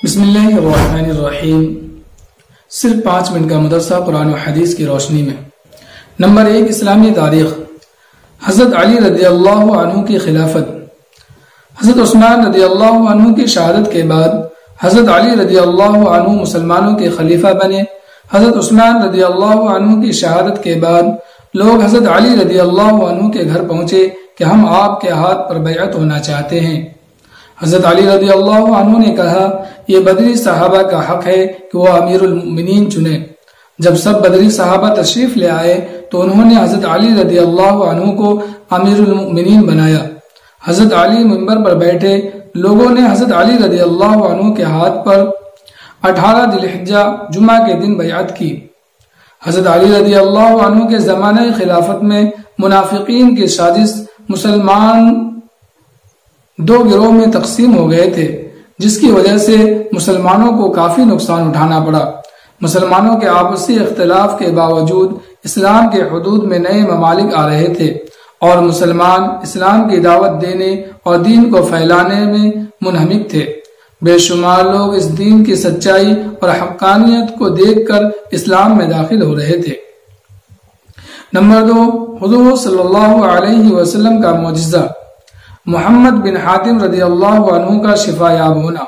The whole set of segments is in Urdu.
بسم اللہ الرحمن الرحیم۔ صرف 5 منٹ کا مدرسہ قرآن و حدیث کی روشنی میں۔ نمبر 1، اسلامی تاریخ۔ حضرت علی رضی اللہ عنہ کی خلافت۔ حضرت عثمان رضی اللہ عنہ کی شہادت کے بعد حضرت علی رضی اللہ عنہ مسلمانوں کے خلیفہ بنے۔ حضرت عثمان رضی اللہ عنہ کی شہادت کے بعد لوگ حضرت علی رضی اللہ عنہ کے گھر پہنچے کہ ہم آپ کے ہاتھ پر بیعت ہونا چاہتے ہیں۔ حضرت علی رضی اللہ عنہ نے کہا، یہ بدری صحابہ کا حق ہے کہ وہ امیر المؤمنین چنے۔ جب سب بدری صحابہ تشریف لے آئے تو انہوں نے حضرت علی رضی اللہ عنہ کو امیر المؤمنین بنایا۔ حضرت علی منبر پر بیٹھے، لوگوں نے حضرت علی رضی اللہ عنہ کے ہاتھ پر 18 ذی الحجہ جمعہ کے دن بیعت کی۔ حضرت علی رضی اللہ عنہ کے زمانہ خلافت میں منافقین کی سازش مسلمان 2 گروہ میں تقسیم ہو گئے تھے، جس کی وجہ سے مسلمانوں کو کافی نقصان اٹھانا پڑا۔ مسلمانوں کے آپسی اختلاف کے باوجود اسلام کے حدود میں نئے ممالک آ رہے تھے اور مسلمان اسلام کی دعوت دینے اور دین کو پھیلانے میں منہمک تھے۔ بے شمار لوگ اس دین کی سچائی اور حقانیت کو دیکھ کر اسلام میں داخل ہو رہے تھے۔ نمبر 2، حضور صلی اللہ علیہ وسلم کا معجزہ۔ محمد بن حاتم رضی اللہ عنہ کا شفا یاب ہونا۔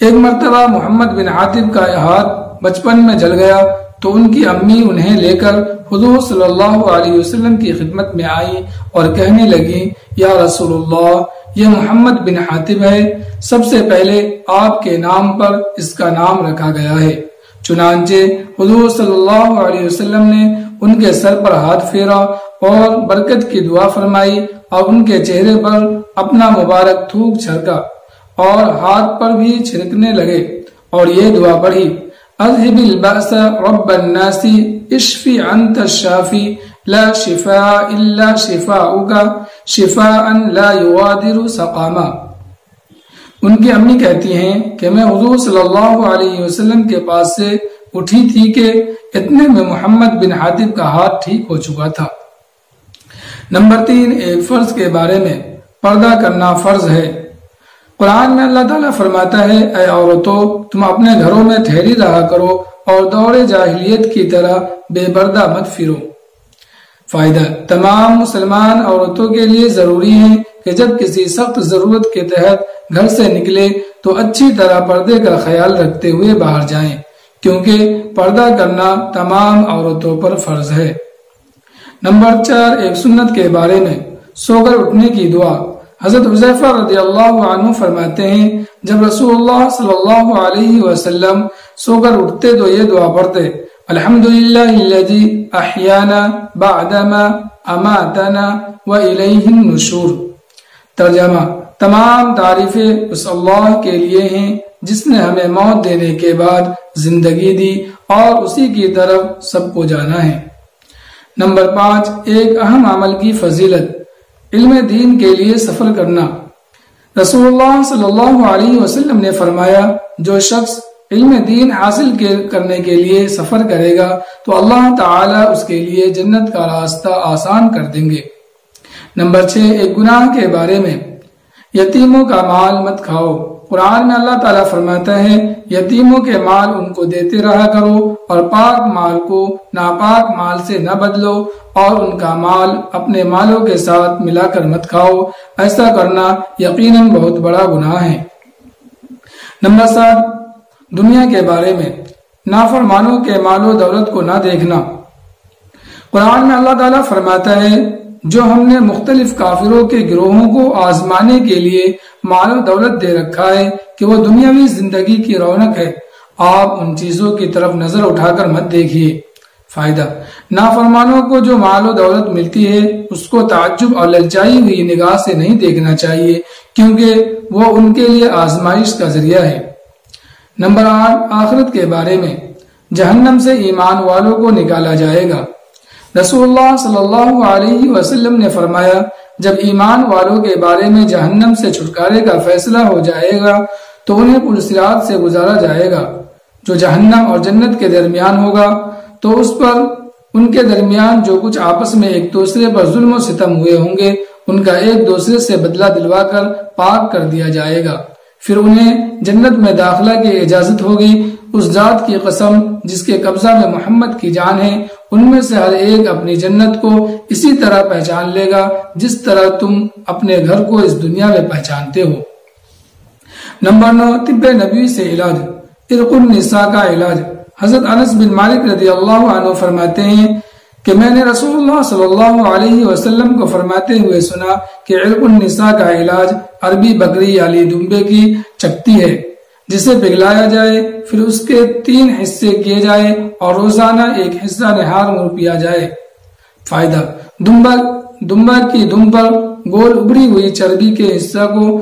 ایک مرتبہ محمد بن حاتم کا ہاتھ بچپن میں جل گیا تو ان کی امی انہیں لے کر حضور صلی اللہ علیہ وسلم کی خدمت میں آئی اور کہنے لگی، یا رسول اللہ، یہ محمد بن حاتم ہے، سب سے پہلے آپ کے نام پر اس کا نام رکھا گیا ہے۔ چنانچہ حضور صلی اللہ علیہ وسلم نے ان کے سر پر ہاتھ پھیرا اور برکت کی دعا فرمائی اور ان کے چہرے پر اپنا مبارک تھوک چھڑکا اور ہاتھ پر بھی چھڑکنے لگے اور یہ دعا پڑھی، اذهب البأس رب الناس اشفی انت الشافی لا شفاء الا شفاؤک شفاء لا یغادر سقاما۔ ان کی امی کہتی ہیں کہ میں حضور صلی اللہ علیہ وسلم کے پاس سے اٹھی تھی کہ اتنے میں محمد بن حاتم کا ہاتھ ٹھیک ہو چکا تھا۔ نمبر 3، ایک فرض کے بارے میں۔ پردہ کرنا فرض ہے۔ قرآن میں اللہ تعالیٰ فرماتا ہے، اے عورتوں، تم اپنے گھروں میں ٹھہری رہا کرو اور دور جاہلیت کی طرح بے پردہ مت پھرو۔ فائدہ، تمام مسلمان عورتوں کے لیے ضروری ہے کہ جب کسی سخت ضرورت کے تحت گھر سے نکلے تو اچھی طرح پردے کا خیال رکھتے ہوئے باہر جائیں، کیونکہ پردہ کرنا تمام عورتوں پر فرض ہے۔ نمبر 4، ایک سنت کے بارے میں۔ سو کر اٹھنے کی دعا۔ حضرت حذیفہ رضی اللہ عنہ فرماتے ہیں، جب رسول اللہ صلی اللہ علیہ وسلم سو کر اٹھتے تو یہ دعا پڑھتے، الحمدللہ الذی احیانا بعدما اماتنا والیہ النشور۔ ترجمہ، تمام تعریفیں اس اللہ کے لیے ہیں جس نے ہمیں موت دینے کے بعد زندگی دی اور اسی کی طرف سب کو جانا ہے۔ نمبر 5، ایک اہم عمل کی فضیلت۔ علم دین کے لیے سفر کرنا۔ رسول اللہ صلی اللہ علیہ وسلم نے فرمایا، جو شخص علم دین حاصل کرنے کے لیے سفر کرے گا تو اللہ تعالی اس کے لیے جنت کا راستہ آسان کر دیں گے۔ نمبر 6، ایک گناہ کے بارے میں۔ یتیموں کا مال مت کھاؤ۔ قرآن میں اللہ تعالیٰ فرماتا ہے، یتیموں کے مال ان کو دیتے رہا کرو اور پاک مال کو ناپاک مال سے نہ بدلو اور ان کا مال اپنے مالوں کے ساتھ ملا کر مت کھاؤ، ایسا کرنا یقیناً بہت بڑا گناہ ہے۔ نمبر 7، دنیا کے بارے میں۔ نافرمانوں کے مال و دولت کو نہ دیکھنا۔ قرآن میں اللہ تعالیٰ فرماتا ہے، جو ہم نے مختلف کافروں کے گروہوں کو آزمانے کے لیے مال و دولت دے رکھا ہے کہ وہ دنیاوی زندگی کی رونق ہے، آپ ان چیزوں کی طرف نظر اٹھا کر مت دیکھیے۔ فائدہ، نافرمانوں کو جو مال و دولت ملتی ہے اس کو تعجب اور للچائی ہوئی نگاہ سے نہیں دیکھنا چاہیے، کیونکہ وہ ان کے لیے آزمائش کا ذریعہ ہے۔ نمبر 8، آخرت کے بارے میں۔ جہنم سے ایمان والوں کو نکالا جائے گا۔ رسول اللہ صلی اللہ علیہ وسلم نے فرمایا، جب ایمان والوں کے بارے میں جہنم سے چھٹکارے کا فیصلہ ہو جائے گا تو انہیں پل صراط سے گزارا جائے گا، جو جہنم اور جنت کے درمیان ہوگا، تو اس پر ان کے درمیان جو کچھ آپس میں ایک دوسرے پر ظلم و ستم ہوئے ہوں گے ان کا ایک دوسرے سے بدلہ دلوا کر پاک کر دیا جائے گا، پھر انہیں جنت میں داخلہ کی اجازت ہوگی۔ اس ذات کی قسم جس کے قبضہ میں محمد کی جان ہے، ان میں سے ہر ایک اپنی جنت کو اسی طرح پہچان لے گا جس طرح تم اپنے گھر کو اس دنیا میں پہچانتے ہو۔ نمبر 9، طب نبوی سے علاج، عرق النساء کا علاج۔ حضرت انس بن مالک رضی اللہ عنہ فرماتے ہیں کہ میں نے رسول اللہ صلی اللہ علیہ وسلم کو فرماتے ہوئے سنا کہ عرق النساء کا علاج عربی بکری یعنی دمبے کی چپٹی ہے، جسے پگھلایا جائے، پھر اس کے 3 حصے کیے جائے اور روزانہ ایک حصہ نہار منہ پیا جائے۔ فائدہ، دمبا کی دم پر گول ابری ہوئی چربی کے حصہ کو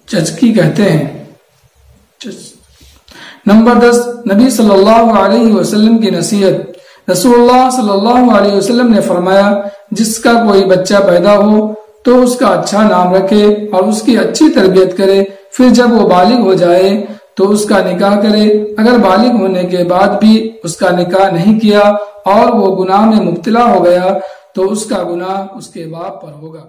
چچکی کہتے ہیں۔ نمبر 10، نبی صلی اللہ علیہ وسلم کی نصیحت۔ رسول اللہ صلی اللہ علیہ وسلم نے فرمایا، جس کا کوئی بچہ پیدا ہو تو اس کا اچھا نام رکھے اور اس کی اچھی تربیت کرے، پھر جب وہ بالغ ہو جائے تو اس کا نکاح کرے۔ اگر بالغ ہونے کے بعد بھی اس کا نکاح نہیں کیا اور وہ گناہ میں مبتلا ہو گیا تو اس کا گناہ اس کے باپ پر ہوگا۔